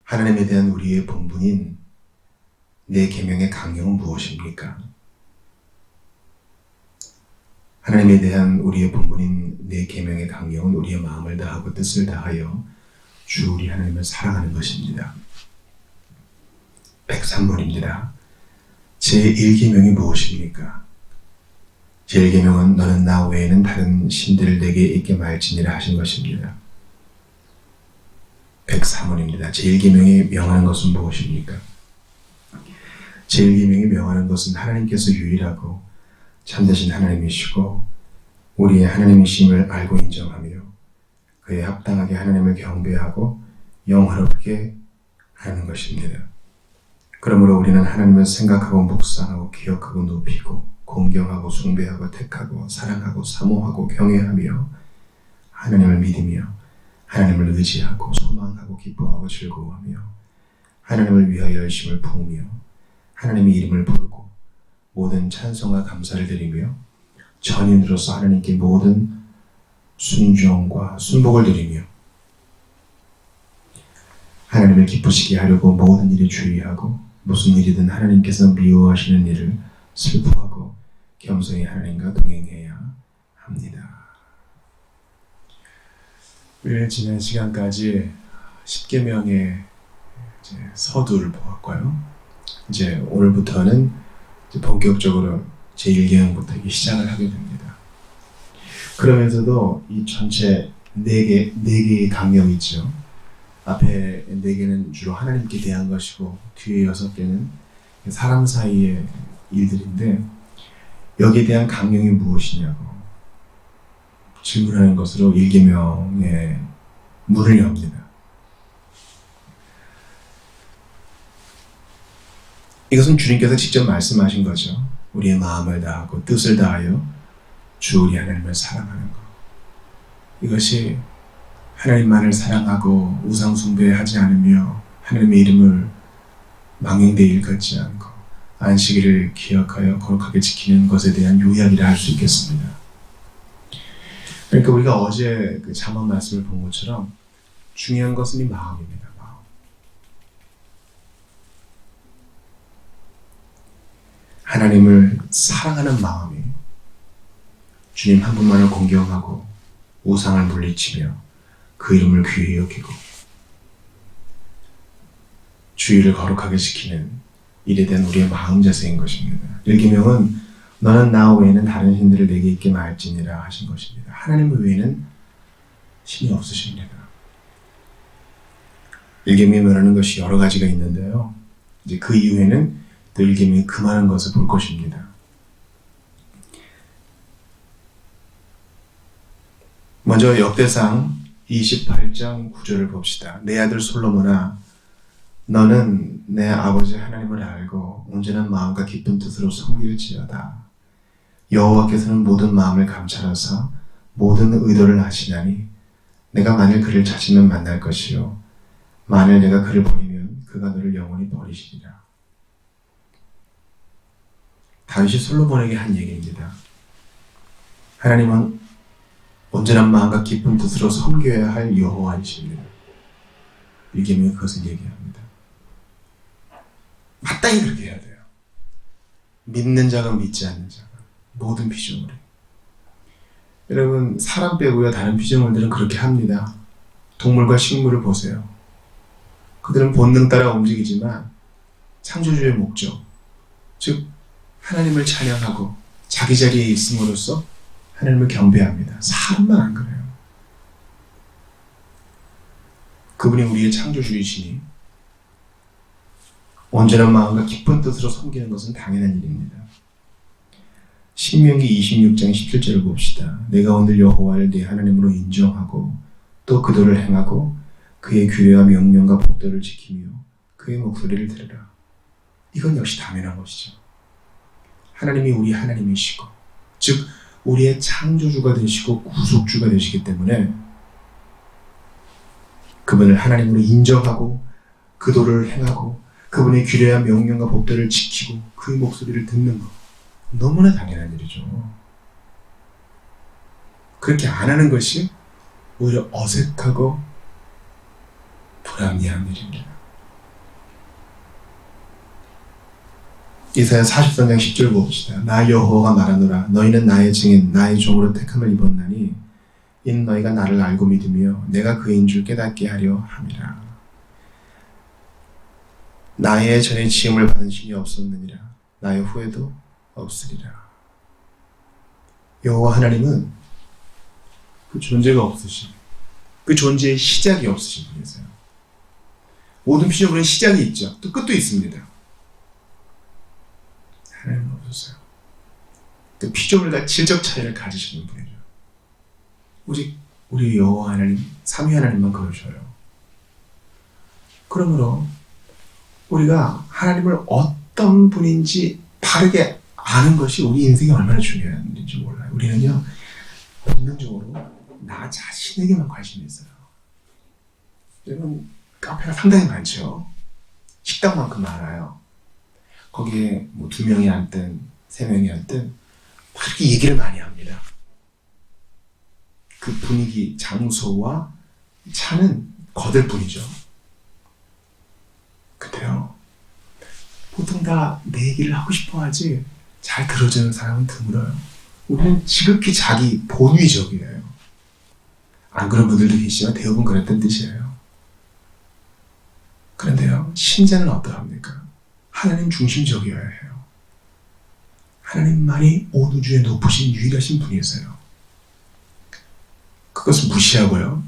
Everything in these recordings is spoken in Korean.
하나님에 대한 우리의 본분인 내 계명의 강령은 무엇입니까? 하나님에 대한 우리의 본분인 내 계명의 강령은 우리의 마음을 다하고 뜻을 다하여 주 우리 하나님을 사랑하는 것입니다. 103번입니다. 제1계명이 무엇입니까? 제1계명은 너는 나 외에는 다른 신들을 내게 있게 말지니라 하신 것입니다. 103번입니다. 제1계명이 명하는 것은 무엇입니까? 제1계명이 명하는 것은 하나님께서 유일하고 참되신 하나님이시고 우리의 하나님이심을 알고 인정하며 그에 합당하게 하나님을 경배하고 영화롭게 하는 것입니다. 그러므로 우리는 하나님을 생각하고 묵상하고 기억하고 높이고 공경하고 숭배하고 택하고 사랑하고 사모하고 경외하며 하나님을 믿으며 하나님을 의지하고 소망하고 기뻐하고 즐거워하며 하나님을 위하여 열심을 부으며 하나님의 이름을 부르고 모든 찬송과 감사를 드리며 전인으로서 하나님께 모든 순종과 순복을 드리며 하나님을 기쁘시게 하려고 모든 일에 주의하고 무슨 일이든 하나님께서 미워하시는 일을 슬퍼하고 겸손히 하나님과 동행해야 합니다. 우리는 지난 시간까지 10계명의 서두를 보았고요. 이제 오늘부터는 본격적으로 제1계명부터 시작을 하게 됩니다. 그러면서도 이 전체 4개의 강령이 있죠. 앞에 4개는 주로 하나님께 대한 것이고 뒤에 6개는 사람 사이의 일들인데 여기에 대한 강령이 무엇이냐고 질문하는 것으로 1계명에 문을 엽니다. 이것은 주님께서 직접 말씀하신 거죠. 우리의 마음을 다하고 뜻을 다하여 주 우리 하나님을 사랑하는 것. 이것이 하나님만을 사랑하고 우상 숭배하지 않으며 하나님의 이름을 망령되이 일컫지 않고 안식일을 기억하여 거룩하게 지키는 것에 대한 요약이라 할 수 있겠습니다. 그러니까 우리가 어제 그 잠언 말씀을 본 것처럼 중요한 것은 이 마음입니다. 마음. 하나님을 사랑하는 마음이 주님 한 분만을 공경하고 우상을 물리치며 그 이름을 귀히 여기고 주의를 거룩하게 지키는 일에 대한 우리의 마음 자세인 것입니다. 1계명은 너는 나 외에는 다른 신들을 내게 있게 말지니라 하신 것입니다. 하나님 외에는 신이 없으십니다. 1계명이 말하는 것이 여러 가지가 있는데요. 이제 그 이후에는 또 1계명이 금하는 것을 볼 것입니다. 먼저 역대상 28장 9절을 봅시다. 내 아들 솔로몬아 너는 내 아버지 하나님을 알고 온전한 마음과 기쁜 뜻으로 섬길지어다. 여호와께서는 모든 마음을 감찰하사 모든 의도를 아시나니 내가 만일 그를 찾으면 만날 것이요 만일 내가 그를 버리면 그가 너를 영원히 버리시리라. 다윗이 솔로몬에게 한 얘기입니다. 하나님은 온전한 마음과 기쁜 뜻으로 섬겨야 할 여호와이십니다. 1계명이 그것을 얘기합니다. 마땅히 그렇게 해야 돼요. 믿는 자가 믿지 않는 자가 모든 피조물이. 여러분 사람 빼고요 다른 피조물들은 그렇게 합니다. 동물과 식물을 보세요. 그들은 본능 따라 움직이지만 창조주의 목적 즉 하나님을 찬양하고 자기 자리에 있음으로써 하나님을 경배합니다. 사람만 안 그래요. 그분이 우리의 창조주이시니 온전한 마음과 기쁜 뜻으로 섬기는 것은 당연한 일입니다. 신명기 26장 17절을 봅시다. 내가 오늘 여호와를 네 하나님으로 인정하고 또 그도를 행하고 그의 규례와 명령과 법도를 지키며 그의 목소리를 들으라. 이건 역시 당연한 것이죠. 하나님이 우리 하나님이시고 즉 우리의 창조주가 되시고 구속주가 되시기 때문에 그분을 하나님으로 인정하고 그도를 행하고 그분의 규례와 명령과 법도를 지키고 그의 목소리를 듣는 것 너무나 당연한 일이죠. 그렇게 안 하는 것이 오히려 어색하고 불합리한 일입니다. 이사야 43장 10절 봅시다. 나 여호와가 말하노라. 너희는 나의 증인 나의 종으로 택함을 입었나니 이는 너희가 나를 알고 믿으며 내가 그인 줄 깨닫게 하려 함이라. 나의 전에 지음을 받은 신이 없었느니라. 나의 후에도 없으리라. 여호와 하나님은 그 존재가 없으신, 그 존재의 시작이 없으신 분이세요. 모든 피조물은 시작이 있죠. 또 끝도 있습니다. 하나님은 없었어요. 그 피조물과 질적 차이를 가지시는 분이죠. 오직 우리 여호와 하나님, 삼위 하나님만 그러셔요. 그러므로 우리가 하나님을 어떤 분인지 바르게 아는 것이 우리 인생에 얼마나 중요한지 몰라요. 우리는요, 본능적으로 나 자신에게만 관심이 있어요. 여러분, 카페가 상당히 많죠. 식당만큼 많아요. 거기에 뭐 2명이 앉든 3명이 앉든 막 이렇게 얘기를 많이 합니다. 그 분위기, 장소와 차는 거들 뿐이죠. 근데요, 보통 다 내 얘기를 하고 싶어 하지 잘 들어주는 사람은 드물어요. 우리는 지극히 자기 본위적이에요. 안 그런 분들도 계시지만 대부분 그랬던 뜻이에요. 그런데요, 신자는 어떠합니까? 하나님 중심적이어야 해요. 하나님만이 온 우주에 높으신 유일하신 분이세요. 그것을 무시하고요,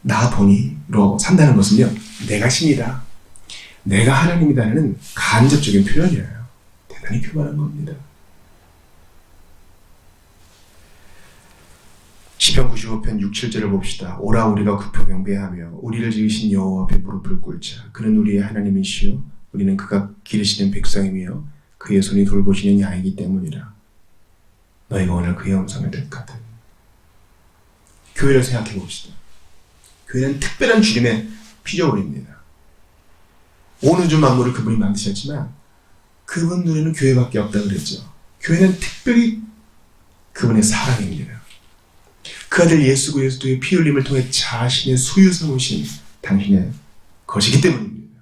나 본위로 산다는 것은요, 내가 신이다, 내가 하나님이다는 간접적인 표현이에요. 대단히 교만한 겁니다. 시편 95편 6, 7절을 봅시다. 오라 우리가 급표 경배하며 우리를 지으신 여호와 앞에 무릎을 꿇자. 그는 우리의 하나님이시요 우리는 그가 기르시는 백성이며 그의 손이 돌보시는 양이기 때문이라. 너희가 오늘 그의 음성을 듣거든. 교회를 생각해 봅시다. 교회는 특별한 주님의 피조물입니다. 온 우주 만물을 그분이 만드셨지만 그분 눈에는 교회밖에 없다 그랬죠. 교회는 특별히 그분의 사랑입니다. 그 아들 예수 그리스도의 피 흘림을 통해 자신의 소유 삼으신 당신의 것이기 때문입니다.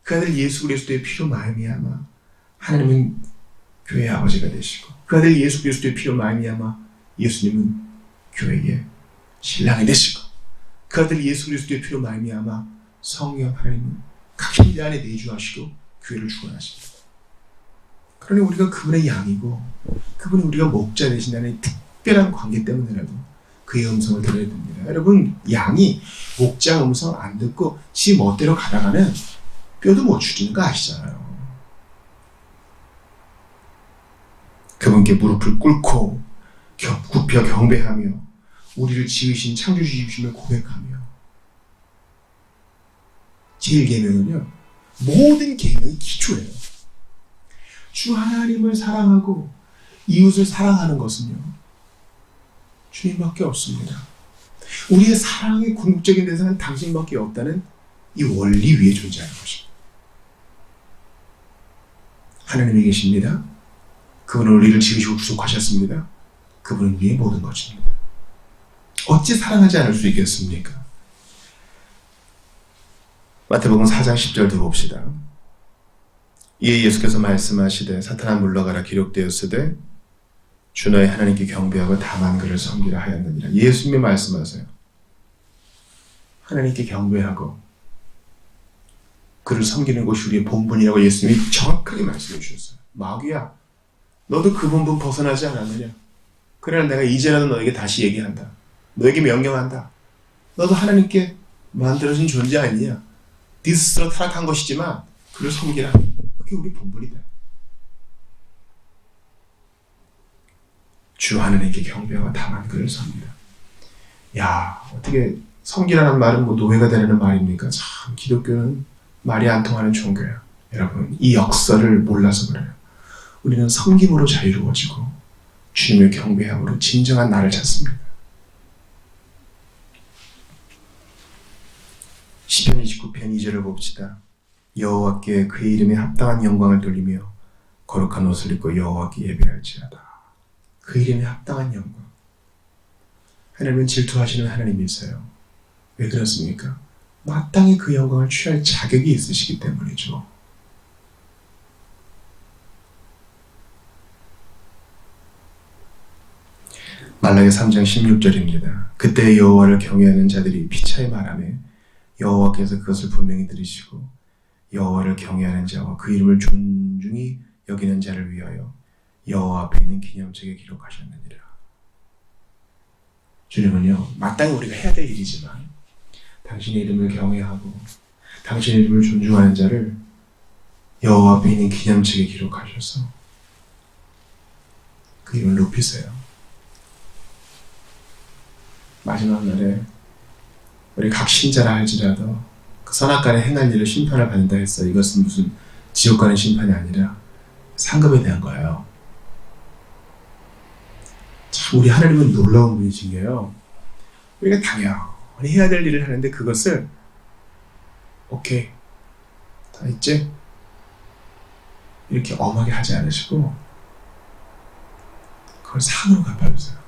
그 아들 예수 그리스도의 피로 말미암아 하나님은 교회의 아버지가 되시고, 그 아들 예수 그리스도의 피로 말미암아 예수님은 교회의 신랑이 되시고, 그 아들 예수 그리스도의 피로 말미암아 성령 하나님은 각 신자 안에 내주하시고 교회를 주관하십니다. 그러니 우리가 그분의 양이고 그분이 우리가 목자 되신다는 특별한 관계 때문에라도 그의 음성을 들어야 됩니다. 여러분, 양이 목자 음성 안 듣고 지 멋대로 가다가는 뼈도 못 추리는 거 아시잖아요. 그분께 무릎을 꿇고 굽혀 경배하며 우리를 지으신 창조주이심을 고백하며, 제1계명은요 모든 계명이 기초예요. 주 하나님을 사랑하고 이웃을 사랑하는 것은요 주님밖에 없습니다. 우리의 사랑의 궁극적인 대상은 당신밖에 없다는 이 원리 위에 존재하는 것입니다. 하나님이 계십니다. 그분은 우리를 지으시고 구속하셨습니다. 그분은 우리의 모든 것입니다. 어찌 사랑하지 않을 수 있겠습니까? 마태복음 4장 10절도 봅시다. 이에 예수께서 말씀하시되 사탄아 물러가라 기록되었으되 주 너의 하나님께 경배하고 다만 그를 섬기라 하였느니라. 예수님이 말씀하세요. 하나님께 경배하고 그를 섬기는 것이 우리의 본분이라고 예수님이 정확하게 말씀해 주셨어요. 마귀야, 너도 그 본분 벗어나지 않았느냐? 그러나 내가 이제라도 너에게 다시 얘기한다. 너에게 명령한다. 너도 하나님께 만들어진 존재 아니냐? 네 스스로 타락한 것이지만 그를 섬기라. 그게 우리 본분이다. 주 하나님께 경배하고 다만 그를 섬기라. 야, 어떻게 섬기라는 말은 뭐 노예가 되라는 말입니까? 참 기독교는 말이 안 통하는 종교야. 여러분, 이 역사를 몰라서 그래요. 우리는 섬김으로 자유로워지고 주님을 경배함으로 진정한 나를 찾습니다. 시편 29편 2절을 봅시다. 여호와께 그의 이름에 합당한 영광을 돌리며 거룩한 옷을 입고 여호와께 예배할지어다. 그 이름에 합당한 영광. 하나님은 질투하시는 하나님이세요. 왜 그렇습니까? 마땅히 그 영광을 취할 자격이 있으시기 때문이죠. 말라기 3장 16절입니다. 그때 여호와를 경외하는 자들이 피차에 말하며 여호와께서 그것을 분명히 들으시고 여호와를 경외하는 자와 그 이름을 존중히 여기는 자를 위하여 여호와 앞에 있는 기념책에 기록하셨느니라. 주님은요, 마땅히 우리가 해야 될 일이지만 당신의 이름을 경외하고 당신의 이름을 존중하는 자를 여호와 앞에 있는 기념책에 기록하셔서 그 이름을 높이세요. 마지막 날에 우리 각 신자라 할지라도 그 선악간에 행할 일을 심판을 받는다 했어. 이것은 무슨 지옥 가는 심판이 아니라 상급에 대한 거예요. 참 우리 하나님은 놀라운 분이신 게요. 우리가 당연히 해야 될 일을 하는데 그것을 오케이 다 있지? 이렇게 엄하게 하지 않으시고 그걸 상으로 갚아주세요.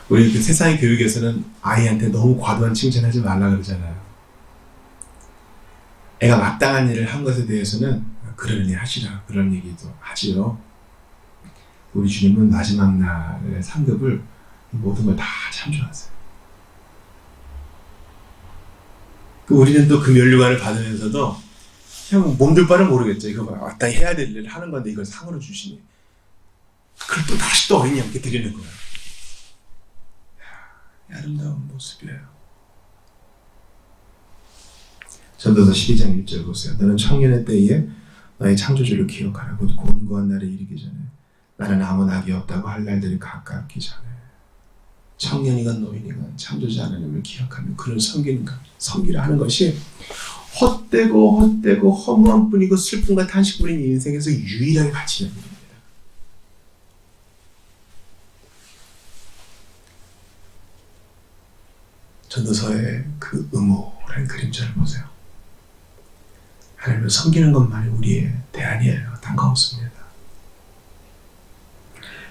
우리 그 세상의 교육에서는 아이한테 너무 과도한 칭찬하지 말라 그러잖아요. 애가 마땅한 일을 한 것에 대해서는 그러니 하시라 그런 얘기도 하지요. 우리 주님은 마지막 날의 상급을 모든 걸 다 참조하세요. 우리는 또 그 면류관을 받으면서도 그냥 몸둘 바를 모르겠죠. 이거 마땅히 해야 될 일을 하는 건데 이걸 상으로 주시니 그걸 또 다시 또 어린이한테 드리는 거예요. 아름다운 모습이에요. 전도서 12장 1절 보세요. 너는 청년의 때에 너의 창조주를 기억하라. 곧 곤고한 날에 이르기 전에 나는 아무 낙이 없다고 할 날들이 가깝기 전에 청년이건 노인이건 창조주 하나님을 기억하며 그를 섬기라 하는 것이 헛되고 허무한 뿐이고 슬픔과 탄식뿐인 인생에서 유일하게 가치 있는 일입니다. 전도서의 그 음모라는 그림자를 보세요. 하나님을 섬기는 것만이 우리의 대안이에요. 딴 거 없습니다.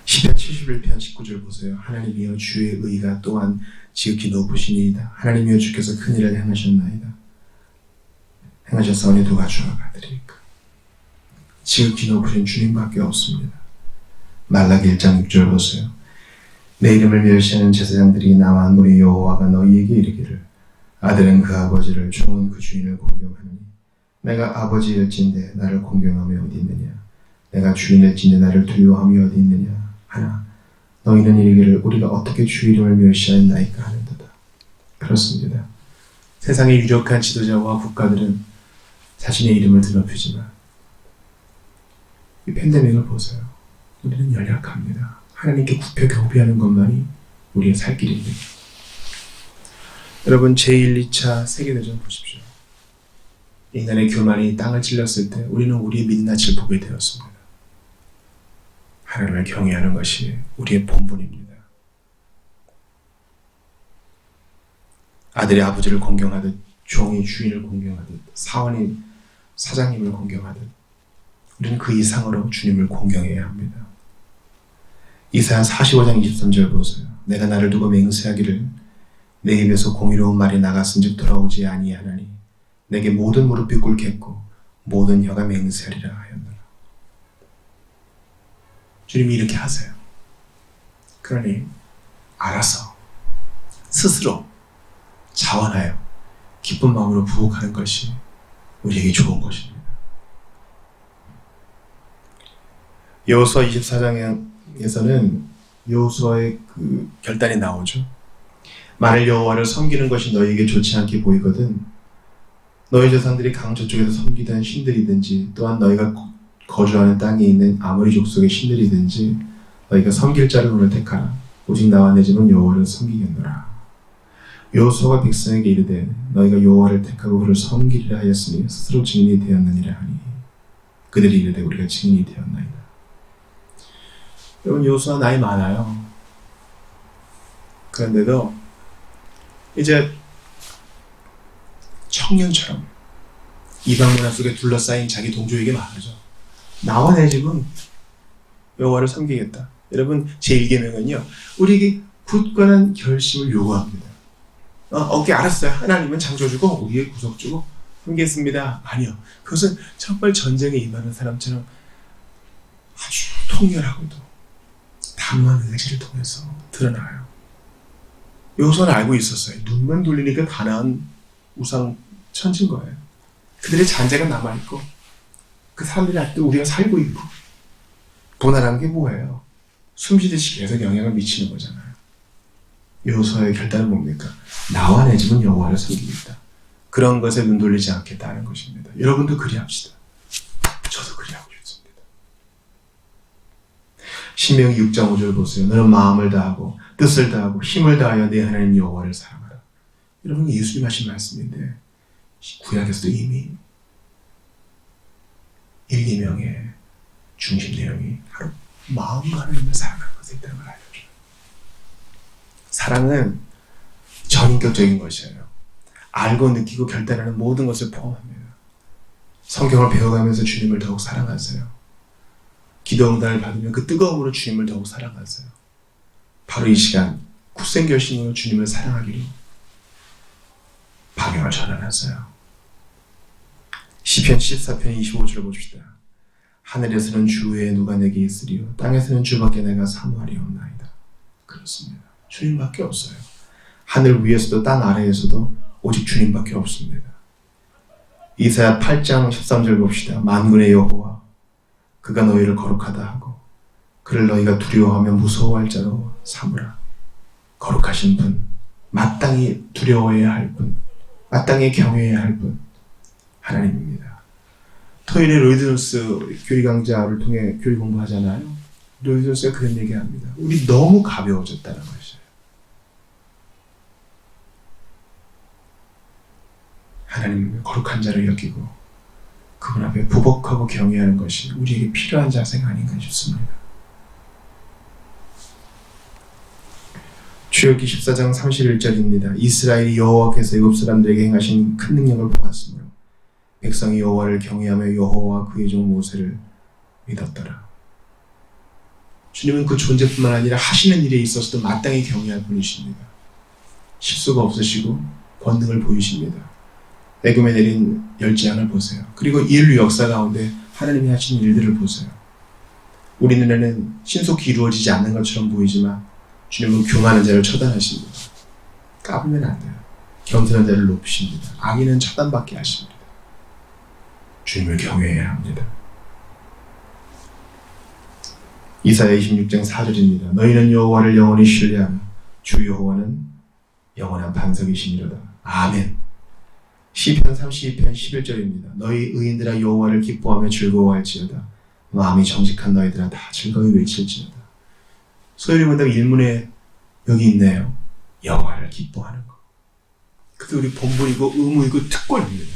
시편 71편 19절 보세요. 하나님이여 주의 의가 또한 지극히 높으시니이다. 하나님이여 주께서 큰 일을 행하셨나이다. 행하셨사오니 누가 주와 같으리까. 지극히 높으신 주님밖에 없습니다. 말라기 1장 6절 보세요. 내 이름을 멸시하는 제사장들이 나와 무리 여호와가 너희에게 이르기를 아들은 그 아버지를 종은 그 주인을 공경하느니 내가 아버지일진데 나를 공경함이 어디 있느냐 내가 주인일진데 나를 두려워함이 어디 있느냐 하나 너희는 이르기를 우리가 어떻게 주 이름을 멸시하였나이까 하는도다. 그렇습니다. 세상의 유력한 지도자와 국가들은 자신의 이름을 드높이지만 이 팬데믹을 보세요. 우리는 연약합니다. 하나님께 굽혀 경배하는 것만이 우리의 살 길입니다. 여러분 제1, 2차 세계대전 보십시오. 인간의 교만이 땅을 찔렀을 때 우리는 우리의 민낯을 보게 되었습니다. 하나님을 경외하는 것이 우리의 본분입니다. 아들이 아버지를 공경하듯 종이 주인을 공경하듯 사원이 사장님을 공경하듯 우리는 그 이상으로 주님을 공경해야 합니다. 이사야 45장 23절 보세요. 내가 나를 두고 맹세하기를 내 입에서 공의로운 말이 나갔은즉 돌아오지 아니하나니 내게 모든 무릎이 꿇겠고 모든 혀가 맹세하리라 하였노라. 주님이 이렇게 하세요. 그러니 알아서 스스로 자원하여 기쁜 마음으로 부복하는 것이 우리에게 좋은 것입니다. 여호수아 24장에서는 여호수아의 그 결단이 나오죠. 만일 여호와를 섬기는 것이 너희에게 좋지 않게 보이거든 너희 조상들이 강 저쪽에서 섬기던 신들이든지 또한 너희가 거주하는 땅에 있는 아모리 족속의 신들이든지 너희가 섬길 자를 오늘 택하라. 오직 나와 내 집은 여호와를 섬기겠노라. 여호수아가 백성에게 이르되 너희가 여호와를 택하고 그를 섬기리라 하였으니 스스로 증인이 되었느니라 하니 그들이 이르되 우리가 증인이 되었나이다. 여러분 여호수아 나이 많아요. 그런데도 이제 청년처럼 이방 문화 속에 둘러싸인 자기 동족에게 말하죠. 나와 내 집은 여호와를 섬기겠다. 여러분 제1계명은요. 우리에게 굳건한 결심을 요구합니다. 오케이 알았어요. 하나님은 창조주고 우리의 구속주고 섬기겠습니다. 아니요. 그것은 정말 전쟁에 임하는 사람처럼 아주 통렬하고도 단호한 의지를 통해서 드러나요. 여호수아는 알고 있었어요. 눈만 돌리니까 가나안 우상 천진 거예요. 그들의 잔재가 남아있고 그 사람들이 아직도 우리가 살고 있고 무난한 게 뭐예요? 숨쉬듯이 계속 영향을 미치는 거잖아요. 여호수아의 결단은 뭡니까? 나와 내 집은 여호와를 섬기겠다. 그런 것에 눈 돌리지 않겠다는 것입니다. 여러분도 그리합시다. 저도 그리하고 싶습니다. 신명기 6장 5절 보세요. 너는 마음을 다하고 뜻을 다하고 힘을 다하여 내 하나님 여호와를 사랑하라. 여러분, 예수님 하신 말씀인데 구약에서도 이미 1, 2명의 중심 내용이 바로 마음과 하나님을 사랑하는 것에 있다는 걸 알려줘요. 사랑은 전인격적인 것이에요. 알고 느끼고 결단하는 모든 것을 포함합니다. 성경을 배워가면서 주님을 더욱 사랑하세요. 기도 응답을 받으면 그 뜨거움으로 주님을 더욱 사랑하세요. 바로 이 시간 굳센 결심으로 주님을 사랑하기로 방향을 전환하세요. 시편 14편 25절을 봅시다. 하늘에서는 주 외에 누가 내게 있으리요 땅에서는 주밖에 내가 사모하리옵나이다. 그렇습니다. 주님밖에 없어요. 하늘 위에서도 땅 아래에서도 오직 주님밖에 없습니다. 이사야 8장 13절 봅시다. 만군의 여호와 그가 너희를 거룩하다 하고 그를 너희가 두려워하며 무서워할 자로 삼으라. 거룩하신 분, 마땅히 두려워해야 할 분, 마땅히 경외해야 할 분, 하나님입니다. 토요일에 로이드존스 교리 강좌를 통해 교리 공부하잖아요. 로이드존스가 그런 얘기합니다. 우리 너무 가벼워졌다는 것이에요. 하나님을 거룩한 자를 여기고 그분 앞에 부복하고 경외하는 것이 우리에게 필요한 자세가 아닌가 싶습니다. 출애굽기 14장 31절입니다. 이스라엘이 여호와께서 애굽 사람들에게 행하신 큰 능력을 보았으므로 백성이 여호와를 경외하며 여호와와 그의 종 모세를 믿었더라. 주님은 그 존재뿐만 아니라 하시는 일에 있어서도 마땅히 경외할 분이십니다. 실수가 없으시고 권능을 보이십니다. 애굽에 내린 열재앙을 보세요. 그리고 인류 역사 가운데 하나님이 하신 일들을 보세요. 우리 눈에는 신속히 이루어지지 않는 것처럼 보이지만 주님은 교만한 자를 처단하십니다. 까불면 안 돼요. 겸손한 자를 높이십니다. 악인은 처단받게 하십니다. 주님을 경외해야 합니다. 이사야 26장 4절입니다. 너희는 여호와를 영원히 신뢰하며 주 여호와는 영원한 반석이시니로다. 아멘. 시편 32편 11절입니다. 너희 의인들아 여호와를 기뻐하며 즐거워할지어다. 마음이 정직한 너희들아 다 즐거이 외칠지어다. 소연이 본다면 일문에 여기 있네요. 여호와를 기뻐하는 것. 그게 우리 본분이고 의무이고 특권입니다.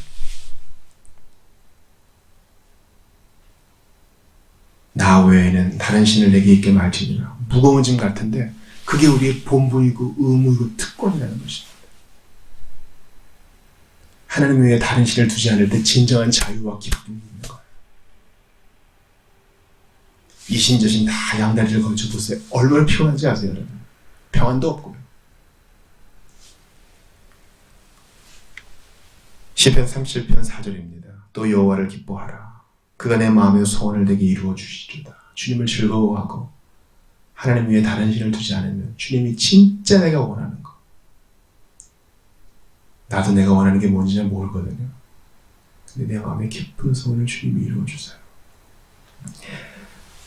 나 외에는 다른 신을 내게 있게 말지니라. 무거운 짐 같은데 그게 우리의 본분이고 의무이고 특권이라는 것입니다. 하나님 외에 다른 신을 두지 않을 때 진정한 자유와 기쁨이 있는 거예요. 이신저신 다 양다리를 걸쳐보세요. 얼마나 피곤한지 아세요, 여러분? 평안도 없고요. 시편 37편 4절입니다. 또 여호와를 기뻐하라. 그가 내 마음의 소원을 내게 이루어 주시리로다. 주님을 즐거워하고 하나님 위에 다른 신을 두지 않으면 주님이 진짜 내가 원하는 거. 나도 내가 원하는 게 뭔지 잘 모르거든요. 근데 내 마음의 깊은 소원을 주님이 이루어 주세요.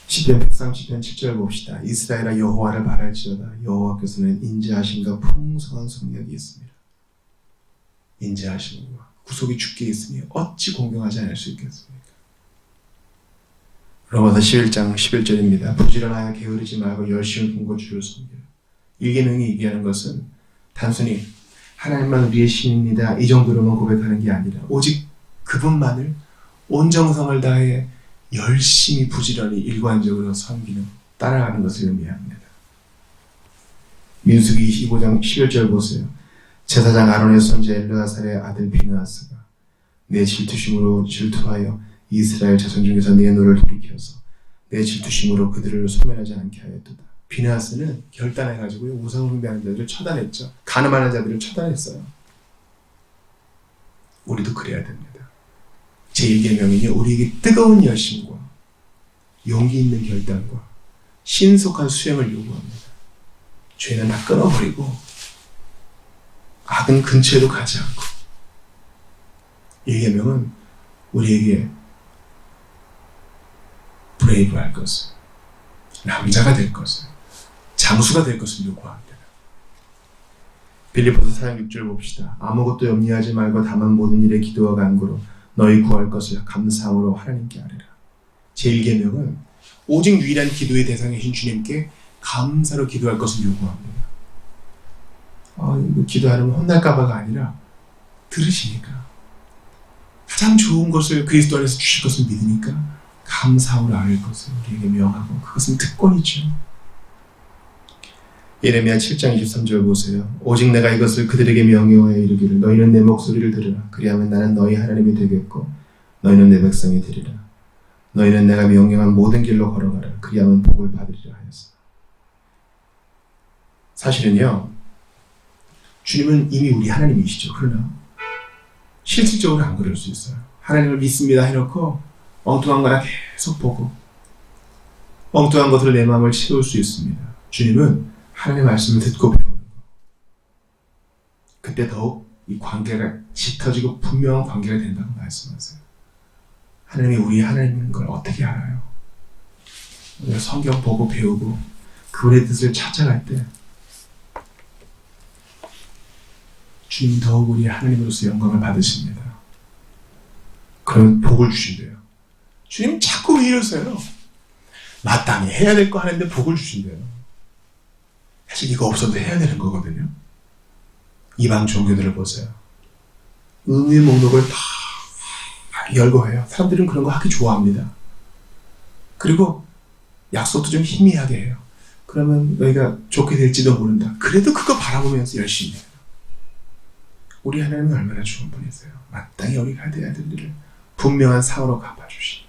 시편 130편 7절 봅시다. 이스라엘아 여호와를 바랄지어다. 여호와께서는 인자하심과 풍성한 성력이 있습니다. 인자하심과 구속이 주께 있으니 어찌 공경하지 않을 수 있겠습니까? 로마서 11장 11절입니다. 부지런하여 게으르지 말고 열심히 공고 주를 섬기라. 일개명이 얘기하는 것은 단순히 하나님만 우리의 신입니다. 이 정도로만 고백하는 게 아니라 오직 그분만을 온 정성을 다해 열심히 부지런히 일관적으로 섬기는 따라가는 것을 의미합니다. 민수기 25장 11절 보세요. 제사장 아론의 손자 엘르아살의 아들 비느하스가 내 질투심으로 질투하여 이스라엘 자손 중에서 내 노를 돌이켜서 내 질투심으로 그들을 소멸하지 않게 하였도다. 비느하스는 결단해가지고 우상을 숭배하는 자들을 처단했죠. 간음하는 자들을 처단했어요. 우리도 그래야 됩니다. 제1계명은요, 우리에게 뜨거운 열심과 용기 있는 결단과 신속한 수행을 요구합니다. 죄는 다 끊어버리고 악은 근처에도 가지 않고, 1계명은 우리에게 브레이브할 것을, 남자가 될 것을, 장수가 될 것을 요구합니다. 빌립보서 4장 6절 봅시다. 아무것도 염려하지 말고 다만 모든 일에 기도와 간구로 너희 구할 것을 감사함으로 하나님께 아뢰라. 제1계명은 오직 유일한 기도의 대상이신 주님께 감사로 기도할 것을 요구합니다. 기도하려면 혼날까봐가 아니라 들으시니까, 가장 좋은 것을 그리스도 안에서 주실 것을 믿으니까 감사함으로 아뢰 것을 우리에게 명하고, 그것은 특권이죠. 예레미야 7장 23절 보세요. 오직 내가 이것을 그들에게 명령하여 이르기를 너희는 내 목소리를 들으라. 그리하면 나는 너희 하나님이 되겠고 너희는 내 백성이 되리라. 너희는 내가 명령한 모든 길로 걸어가라. 그리하면 복을 받으리라 하였어. 사실은요, 주님은 이미 우리 하나님이시죠. 그러나 실질적으로 안 그럴 수 있어요. 하나님을 믿습니다 해놓고 엉뚱한 거나 계속 보고 엉뚱한 것으로 내 마음을 채울 수 있습니다. 주님은 하나님의 말씀을 듣고 배우는 거. 그때 더욱 이 관계가 짙어지고 분명한 관계가 된다고 말씀하세요. 하나님이 우리 하나님인 걸 어떻게 알아요? 우리가 성경 보고 배우고 그분의 뜻을 찾아갈 때 주님 더욱 우리 하나님으로서 영광을 받으십니다. 그러면 복을 주신대요. 주님 자꾸 왜 이러세요? 마땅히 해야 될 거 하는데 복을 주신대요. 사실 이거 없어도 해야 되는 거거든요. 이방 종교들을 보세요. 의무의 목록을 다 열고 해요. 사람들은 그런 거 하기 좋아합니다. 그리고 약속도 좀 희미하게 해요. 그러면 너희가 좋게 될지도 모른다. 그래도 그거 바라보면서 열심히 해요. 우리 하나님은 얼마나 좋은 분이세요. 마땅히 우리가 해야 될 일을 분명한 상으로 갚아주시니.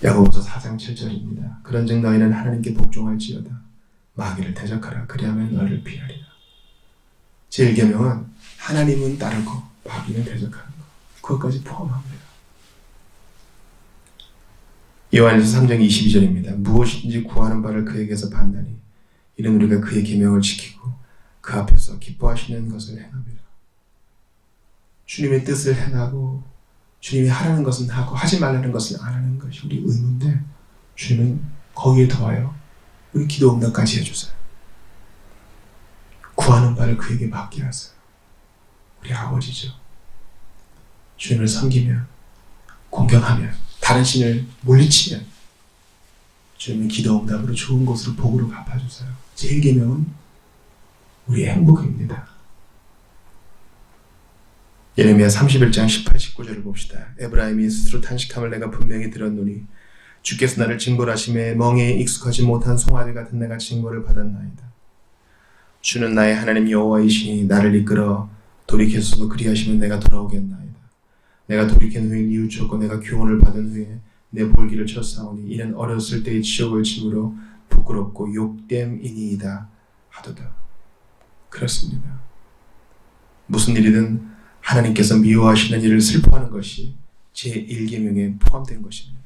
야고보서 4장 7절입니다. 그런즉 너희는 하나님께 복종할지어다. 마귀를 대적하라. 그리하면 너를 피하리라. 제1계명은 하나님은 따르고 마귀는 대적하는 것. 그것까지 포함합니다. 요한일서 3장 22절입니다. 무엇이든지 구하는 바를 그에게서 받나니 이는 우리가 그의 계명을 지키고 그 앞에서 기뻐하시는 것을 행합니다. 주님의 뜻을 행하고 주님이 하라는 것은 하고 하지 말라는 것은 안 하는 것이 우리 의무인데 주님은 거기에 더하여 우리 기도 응답까지 해주세요. 구하는 바를 그에게 받게 하세요. 우리 아버지죠. 주님을 섬기면, 공경하면, 다른 신을 물리치면 주님은 기도 응답으로 좋은 것으로 복으로 갚아주세요. 제1계명은 우리의 행복입니다. 예레미야 31장 18, 19절을 봅시다. 에브라임이 스스로 탄식함을 내가 분명히 들었노니 주께서 나를 징벌하심에 멍에에 익숙하지 못한 송아지 같은 내가 징벌을 받았나이다. 주는 나의 하나님 여호와이시니 나를 이끌어 돌이켜서도 그리하시면 내가 돌아오겠나이다. 내가 돌이킨 후에 뉘우쳤고 내가 교훈을 받은 후에 내 볼기를 쳤사오니 이는 어렸을 때의 지옥을 짐으로 부끄럽고 욕됨이니이다 하도다. 그렇습니다. 무슨 일이든 하나님께서 미워하시는 일을 슬퍼하는 것이 제1계명에 포함된 것입니다.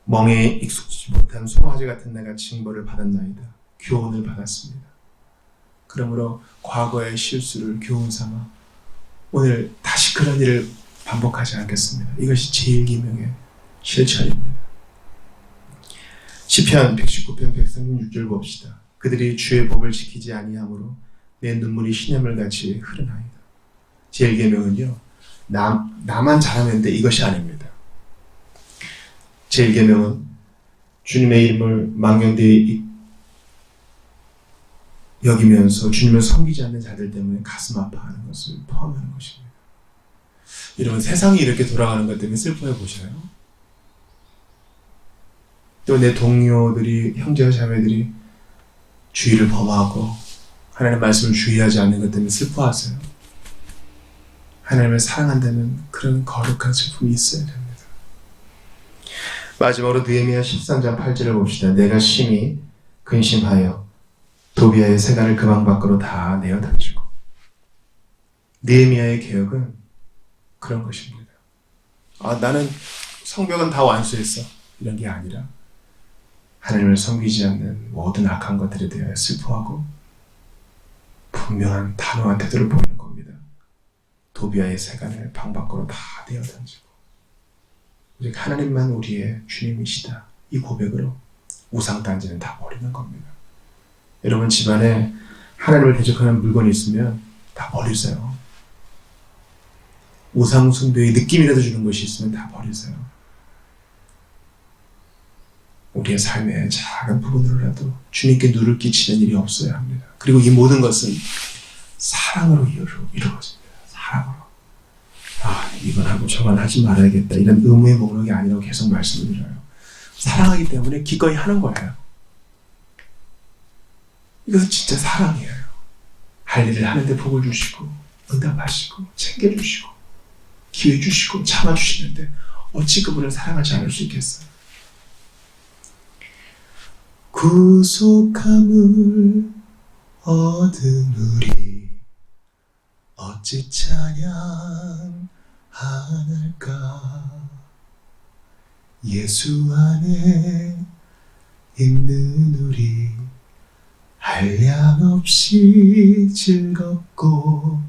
멍에에 익숙지 못한 송아지 같은 내가 징벌을 받았나이다. 교훈을 받았습니다. 그러므로 과거의 실수를 교훈 삼아 오늘 다시 그런 일을 반복하지 않겠습니다. 이것이 제1계명의 실천입니다. 시편 119편 136절 봅시다. 그들이 주의 법을 지키지 아니하므로 내 눈물이 시냇물같이 흐르나이다. 제1계명은요, 나만 잘하면 돼 이것이 아닙니다. 제1계명은 주님의 이름을 망령되이 여기면서 주님을 섬기지 않는 자들 때문에 가슴 아파하는 것을 포함하는 것입니다. 여러분, 세상이 이렇게 돌아가는 것 때문에 슬퍼해 보셔요. 또 내 동료들이, 형제와 자매들이 주의를 범하고 하나님의 말씀을 주의하지 않는 것 때문에 슬퍼하세요. 하나님을 사랑한다면 그런 거룩한 슬픔이 있어야 됩니다. 마지막으로 느헤미야 13장 8절을 봅시다. 내가 심히 근심하여 도비아의 세간을 그 방 밖으로 다 내어 던지고. 느헤미야의 개혁은 그런 것입니다. 나는 성벽은 다 완수했어. 이런 게 아니라 하나님을 섬기지 않는 모든 악한 것들에 대하여 슬퍼하고 분명한 단호한 태도를 보이는 겁니다. 도비아의 세간을 방 밖으로 다 내어 던지고 오직 하나님만 우리의 주님이시다. 이 고백으로 우상단지는 다 버리는 겁니다. 여러분 집안에 하나님을 대적하는 물건이 있으면 다 버리세요. 우상 숭배의 느낌이라도 주는 것이 있으면 다 버리세요. 우리의 삶의 작은 부분으로라도 주님께 누를 끼치는 일이 없어야 합니다. 그리고 이 모든 것은 사랑으로 이루어집니다. 사랑으로. 이건 하고 저건 하지 말아야겠다. 이런 의무의 목록이 아니라고 계속 말씀을 드려요. 사랑하기 때문에 기꺼이 하는 거예요. 이것은 진짜 사랑이에요. 할 일을 하는데 복을 주시고 응답하시고 챙겨주시고 기회 주시고 참아주시는데 어찌 그분을 사랑하지 않을 수 있겠어요. 구속함을 얻은 우리 어찌 찬양하늘까. 예수 안에 있는 우리 한량없이 즐겁고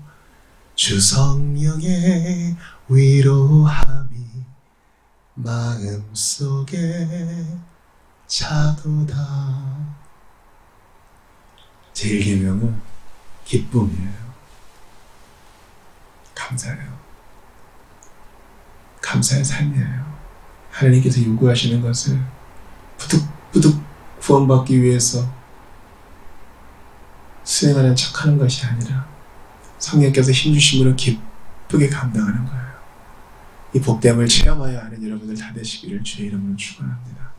주 성령의 위로함이 마음속에 차도다. 제1계명은 기쁨이에요. 감사해요. 감사의 삶이에요. 하나님께서 요구하시는 것을 부득부득 구원받기 위해서 수행하는 척하는 것이 아니라 성령께서 힘주심으로 기쁘게 감당하는 거예요. 이 복됨을 체험하여 하는 여러분들 다 되시기를 주의 이름으로 축원합니다.